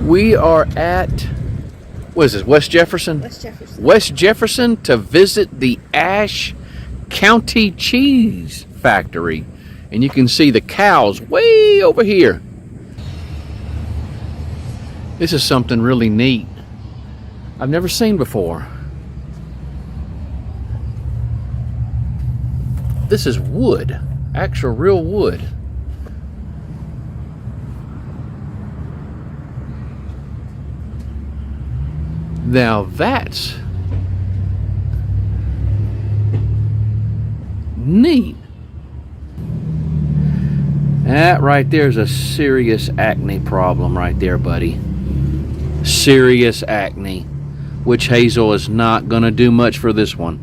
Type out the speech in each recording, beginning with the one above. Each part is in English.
We are at, what is this, West Jefferson? West Jefferson. West Jefferson to visit the Ashe County Cheese Factory. And you can see the cows way over here. This is something really neat I've never seen before. This is wood, actual real wood. Now that's neat. That right there is a serious acne problem right there, buddy. Serious acne. Witch hazel is not gonna do much for this one.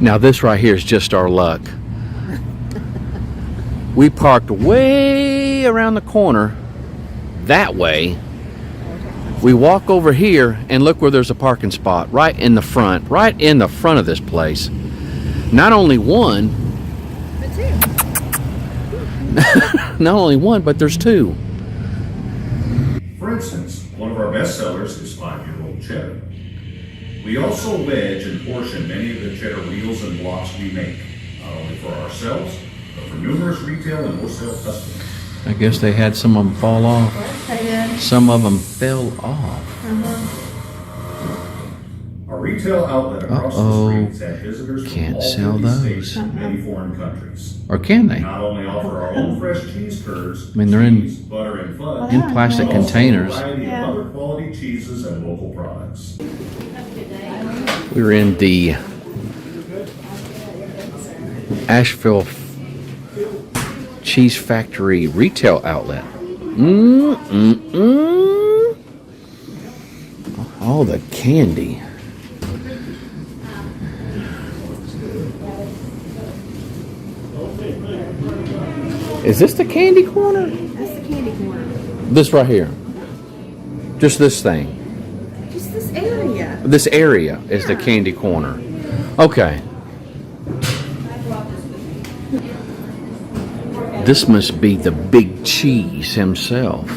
Now this right here is just our luck. We parked way around the corner that way. We walk over here and look where there's a parking spot right in the front of this place. Not only one, But two. not only one, but there's two. For instance, one of our best sellers is 5-year-old cheddar. We also wedge and portion many of the cheddar wheels and blocks we make, not only for ourselves, but for numerous retail and wholesale customers. I guess they had some of them fall off. I did. Some of them fell off. Our retail outlet across the streets have visitors Can't from all sell 50 those. states and many foreign countries. Or can We they? not only offer our own fresh cheese curds, I mean, they're in- cheese, butter, and fudge, In plastic but also containers. a variety Yeah. of other quality cheeses and local products. We were in the Asheville Cheese Factory retail outlet. All the candy. Is this the candy corner? That's the candy corner. This right here. Just this thing. Just this area. This area is the candy corner. Okay. This must be the Big Cheese himself.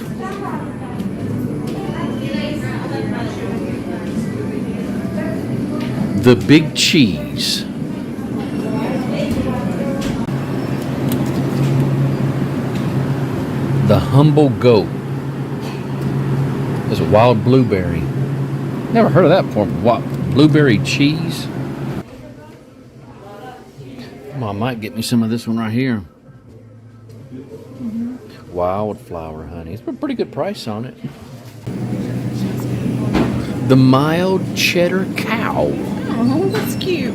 The Big Cheese. The Humble Goat. There's a wild blueberry. Never heard of that before. What? Blueberry cheese? Mom might get me some of this one right here. Wildflower honey. It's a pretty good price on it. The mild cheddar cow. Oh, that's cute.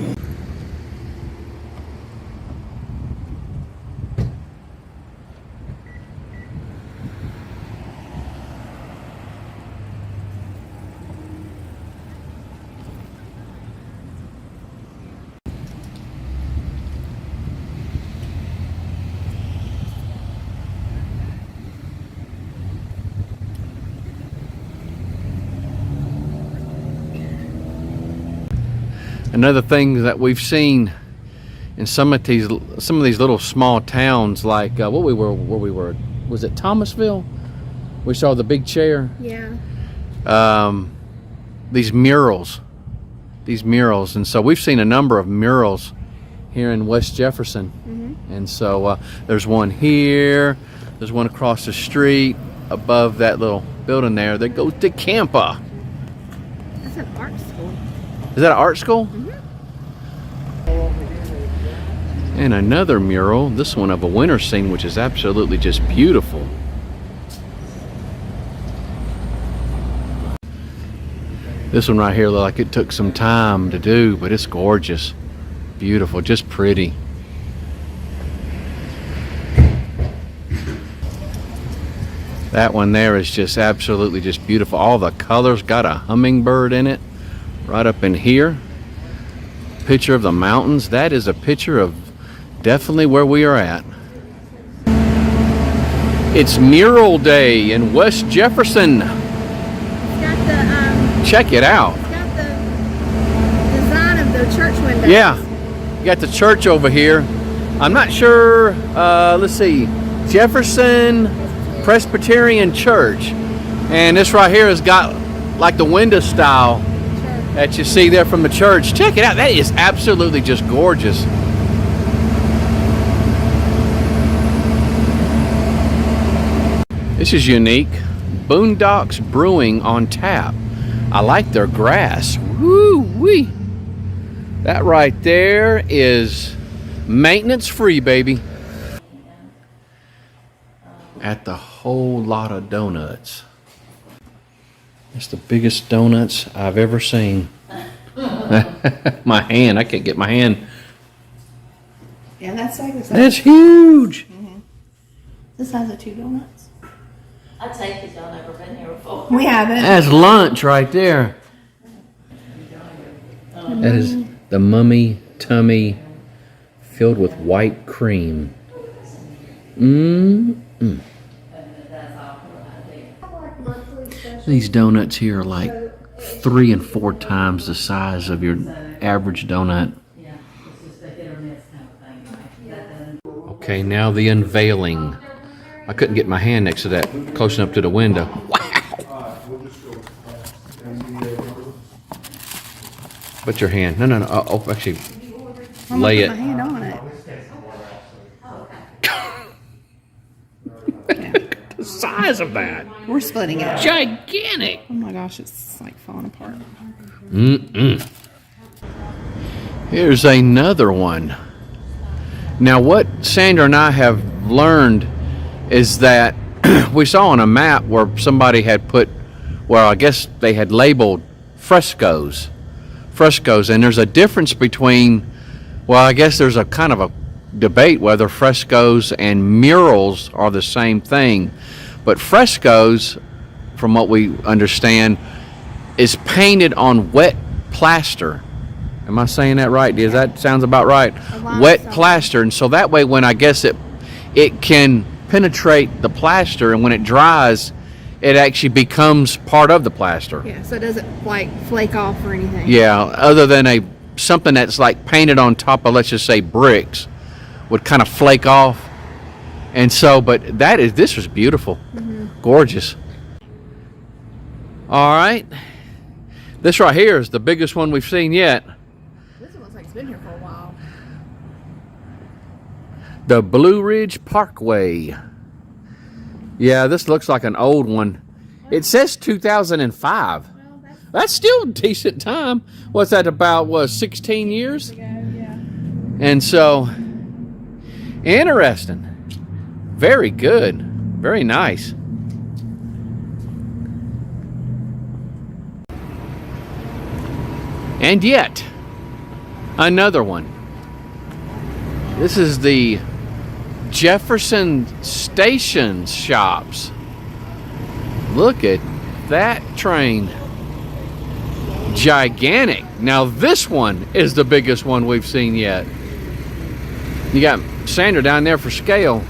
Another thing that we've seen in some of these little small towns, like where we were, was it Thomasville? We saw the big chair. Yeah. These murals, and so we've seen a number of murals here in West Jefferson. And so there's one here, there's one across the street above that little building there that goes to Campa. That's an art school. Is that an art school? And another mural, this one of a winter scene, which is absolutely just beautiful. This one right here looked like it took some time to do, but it's gorgeous. Beautiful, just pretty. That one there is just absolutely just beautiful. All the colors, got a hummingbird in it right up in here. Picture of the mountains. That is a picture of definitely where we are at. It's Mural Day in West Jefferson. It's got the Check it out. It's got the design of the church windows. Yeah, you got the church over here. I'm not sure. Let's see, Jefferson Presbyterian Church. And this right here has got like the window style that you see there from the church. Check it out. That is absolutely just gorgeous. This is unique. Boondocks Brewing on tap. I like their grass. Woo-wee. That right there is maintenance free, baby. At the Whole Lot of Donuts. It's the biggest donuts I've ever seen. My hand, I can't get my hand. Yeah, that's like the size. That's huge. The size of 2 donuts. I take it y'all never been here before. We haven't. That's lunch right there. That is the mummy tummy filled with white cream. These donuts here are like 3 and 4 times the size of your average donut. Okay, now the unveiling. I couldn't get my hand next to that, close enough to the window. Wow! Put your hand. No. Oh, actually, lay it. My hand on it. The size of that. We're splitting it. Gigantic. Oh my gosh, it's like falling apart. Here's another one. Now, what Sandra and I have learned is that we saw on a map where somebody had put, well, I guess they had labeled frescoes, and there's a difference between, well, I guess there's a kind of a debate whether frescoes and murals are the same thing. But frescoes, from what we understand, is painted on wet plaster. Am I saying that right? Does that sounds about right? Wet plaster, and so that way when I guess it can penetrate the plaster, and when it dries, it actually becomes part of the plaster. Yeah, so it doesn't like flake off or anything. Yeah, other than something that's like painted on top of, let's just say, bricks, would kind of flake off. And so, but this was beautiful, gorgeous. All right, this right here is the biggest one we've seen yet. This one looks like it's been here for a while. The Blue Ridge Parkway. Yeah, this looks like an old one. It says 2005. That's still a decent time. What's that about, 16 years? Yeah. And so, interesting. Very good. Very nice. And yet, another one. This is the Jefferson Station shops. Look at that train. Gigantic. Now this one is the biggest one we've seen yet. You got Sandra down there for scale.